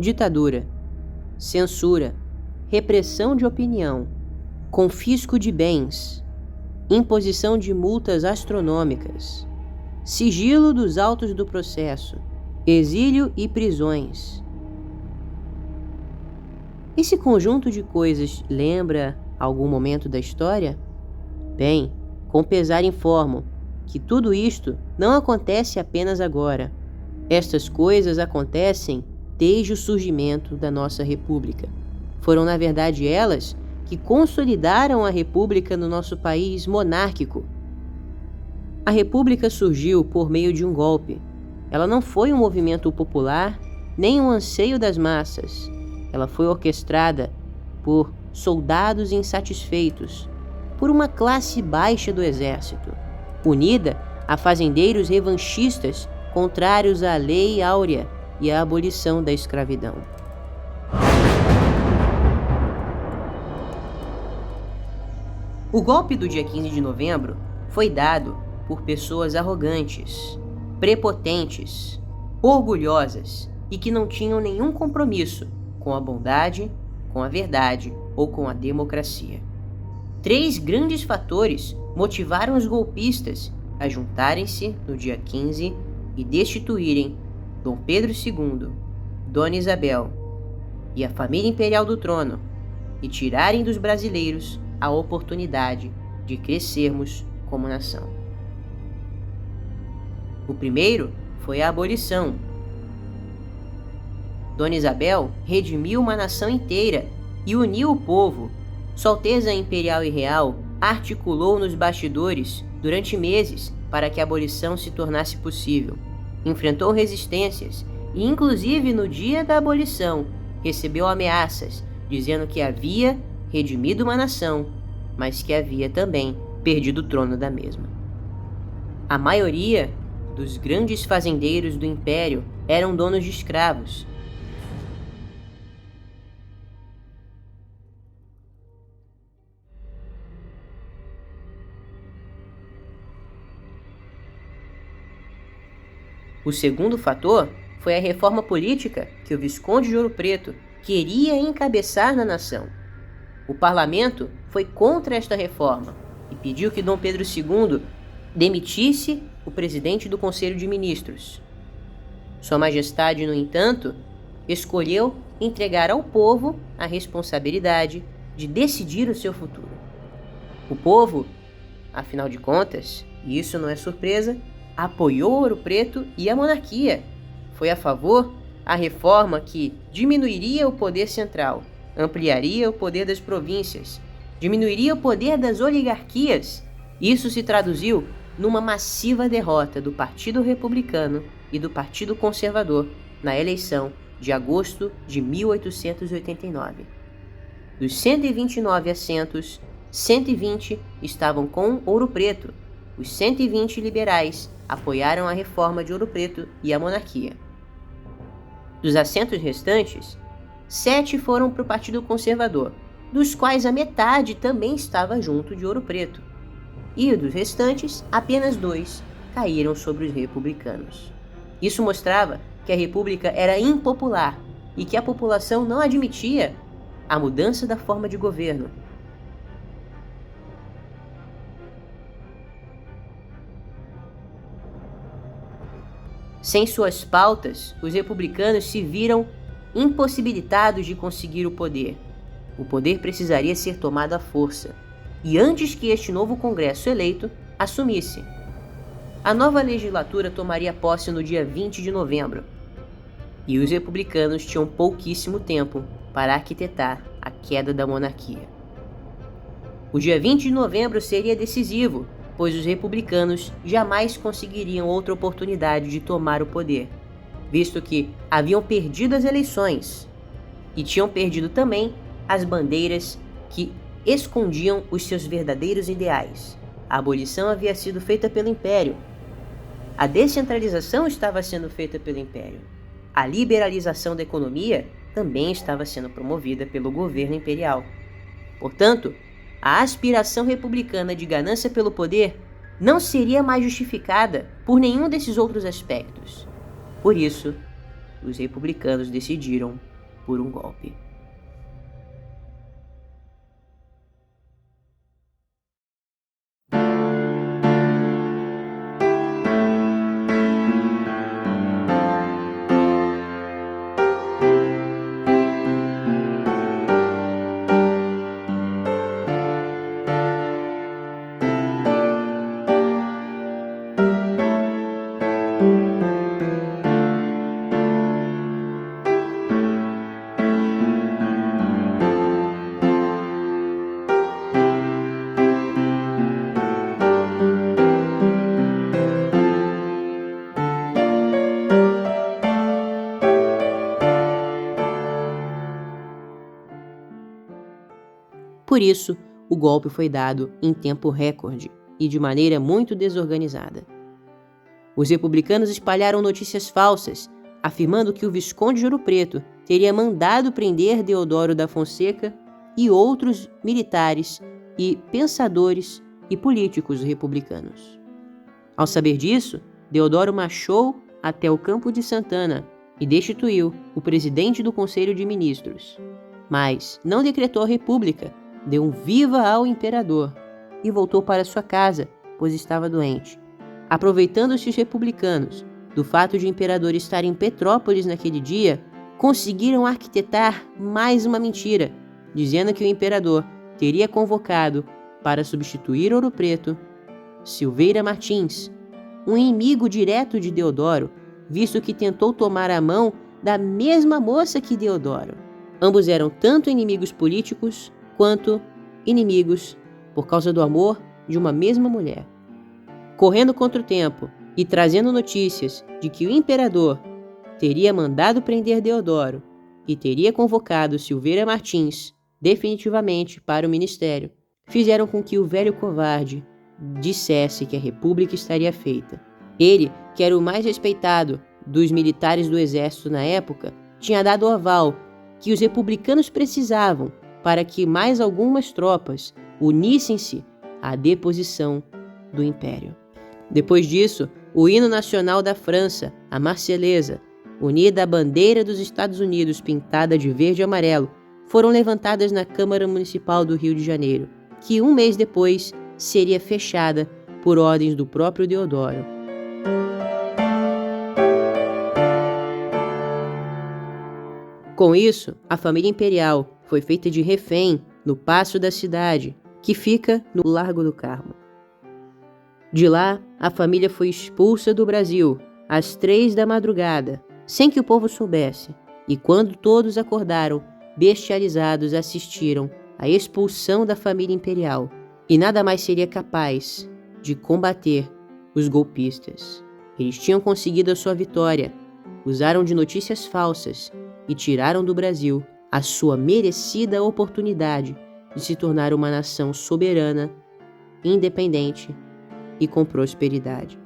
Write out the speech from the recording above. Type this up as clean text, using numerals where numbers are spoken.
ditadura, censura, repressão de opinião, confisco de bens, imposição de multas astronômicas, sigilo dos autos do processo, exílio e prisões. Esse conjunto de coisas lembra algum momento da história? Bem, com pesar informo que tudo isto não acontece apenas agora. Estas coisas acontecem desde o surgimento da nossa República. Foram, na verdade, elas que consolidaram a República no nosso país monárquico. A República surgiu por meio de um golpe. Ela não foi um movimento popular, nem um anseio das massas. Ela foi orquestrada por soldados insatisfeitos, por uma classe baixa do exército, unida a fazendeiros revanchistas contrários à Lei Áurea e à abolição da escravidão. O golpe do dia 15 de novembro foi dado por pessoas arrogantes, prepotentes, orgulhosas e que não tinham nenhum compromisso com a bondade, com a verdade ou com a democracia. 3 grandes fatores motivaram os golpistas a juntarem-se no dia 15 e destituírem Dom Pedro II, Dona Isabel e a família imperial do trono e tirarem dos brasileiros a oportunidade de crescermos como nação. O primeiro foi a abolição. Dona Isabel redimiu uma nação inteira e uniu o povo. Sua Alteza Imperial e Real articulou nos bastidores durante meses para que a abolição se tornasse possível. Enfrentou resistências e, inclusive no dia da abolição, recebeu ameaças, dizendo que havia redimido uma nação, mas que havia também perdido o trono da mesma. A maioria dos grandes fazendeiros do império eram donos de escravos. O segundo fator foi a reforma política que o Visconde de Ouro Preto queria encabeçar na nação. O parlamento foi contra esta reforma e pediu que Dom Pedro II demitisse o presidente do Conselho de Ministros. Sua Majestade, no entanto, escolheu entregar ao povo a responsabilidade de decidir o seu futuro. O povo, afinal de contas, e isso não é surpresa, apoiou Ouro Preto e a monarquia. Foi a favor a reforma que diminuiria o poder central, ampliaria o poder das províncias, diminuiria o poder das oligarquias. Isso se traduziu numa massiva derrota do Partido Republicano e do Partido Conservador na eleição de agosto de 1889. Dos 129 assentos, 120 estavam com Ouro Preto. Os 120 liberais apoiaram a reforma de Ouro Preto e a monarquia. Dos assentos restantes, 7 foram para o Partido Conservador, dos quais a metade também estava junto de Ouro Preto. E dos restantes, apenas 2 caíram sobre os republicanos. Isso mostrava que a República era impopular e que a população não admitia a mudança da forma de governo. Sem suas pautas, os republicanos se viram impossibilitados de conseguir o poder. O poder precisaria ser tomado à força, e antes que este novo Congresso eleito assumisse. A nova legislatura tomaria posse no dia 20 de novembro, e os republicanos tinham pouquíssimo tempo para arquitetar a queda da monarquia. O dia 20 de novembro seria decisivo, pois os republicanos jamais conseguiriam outra oportunidade de tomar o poder, visto que haviam perdido as eleições e tinham perdido também as bandeiras que escondiam os seus verdadeiros ideais. A abolição havia sido feita pelo Império. A descentralização estava sendo feita pelo Império. A liberalização da economia também estava sendo promovida pelo governo imperial. Portanto, a aspiração republicana de ganância pelo poder não seria mais justificada por nenhum desses outros aspectos. Por isso, os republicanos decidiram por um golpe. Por isso, o golpe foi dado em tempo recorde e de maneira muito desorganizada. Os republicanos espalharam notícias falsas, afirmando que o Visconde de Ouro Preto teria mandado prender Deodoro da Fonseca e outros militares e pensadores e políticos republicanos. Ao saber disso, Deodoro marchou até o Campo de Santana e destituiu o presidente do Conselho de Ministros, mas não decretou a república, deu um viva ao imperador e voltou para sua casa, pois estava doente. Aproveitando-se os republicanos do fato de o imperador estar em Petrópolis naquele dia, conseguiram arquitetar mais uma mentira, dizendo que o imperador teria convocado para substituir Ouro Preto Silveira Martins, um inimigo direto de Deodoro, visto que tentou tomar a mão da mesma moça que Deodoro. Ambos eram tanto inimigos políticos quanto inimigos por causa do amor de uma mesma mulher. Correndo contra o tempo e trazendo notícias de que o imperador teria mandado prender Deodoro e teria convocado Silveira Martins definitivamente para o ministério, fizeram com que o velho covarde dissesse que a república estaria feita. Ele, que era o mais respeitado dos militares do exército na época, tinha dado o aval que os republicanos precisavam para que mais algumas tropas unissem-se à deposição do império. Depois disso, o hino nacional da França, a Marselhesa, unida à bandeira dos Estados Unidos pintada de verde e amarelo, foram levantadas na Câmara Municipal do Rio de Janeiro, que um mês depois seria fechada por ordens do próprio Deodoro. Com isso, a família imperial foi feita de refém no Paço da Cidade, que fica no Largo do Carmo. De lá, a família foi expulsa do Brasil às 3 da madrugada, sem que o povo soubesse, e quando todos acordaram, bestializados assistiram à expulsão da família imperial, e nada mais seria capaz de combater os golpistas. Eles tinham conseguido a sua vitória, usaram de notícias falsas e tiraram do Brasil a sua merecida oportunidade de se tornar uma nação soberana, independente e com prosperidade.